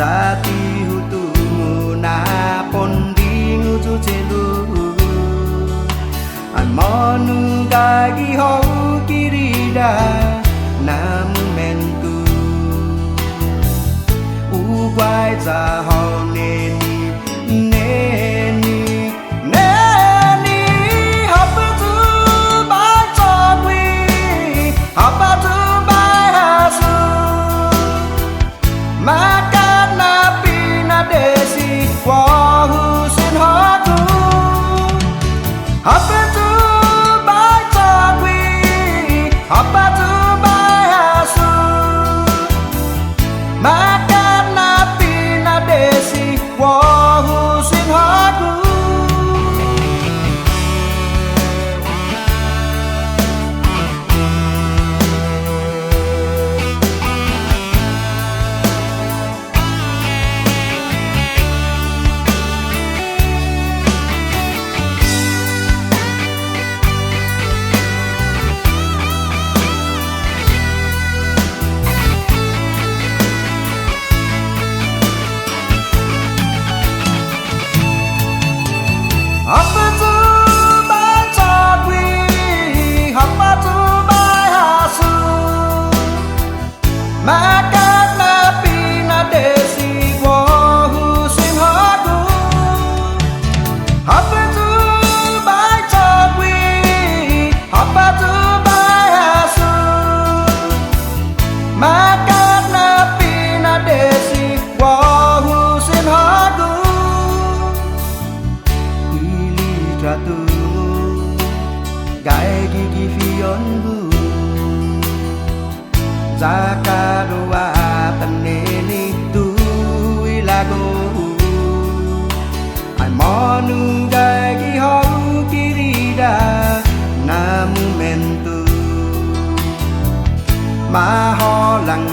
Jati hutumu na pondingu jujelu Amonu gagi hau kirida namu mentu Uguai za hau neni neni neni Hapa tu bai chogwi Hapa tu bai hasu Maka desi wahu sin hatu apa tu bai chagwi apa tu bai hasu maka napi na desi wahu sin hatu Apa tu bai chagwi, apa tu bai hasu Maka napi na desi wahu sin hatu Apa tu bai chagwi, apa tu bai hasu Maka napi na desi wahu sin hatu Jatuh gai gigi fiongu Zaka doa peneni tu ilago Ai monu gai gi hau kirida namu mentu Ma ho lang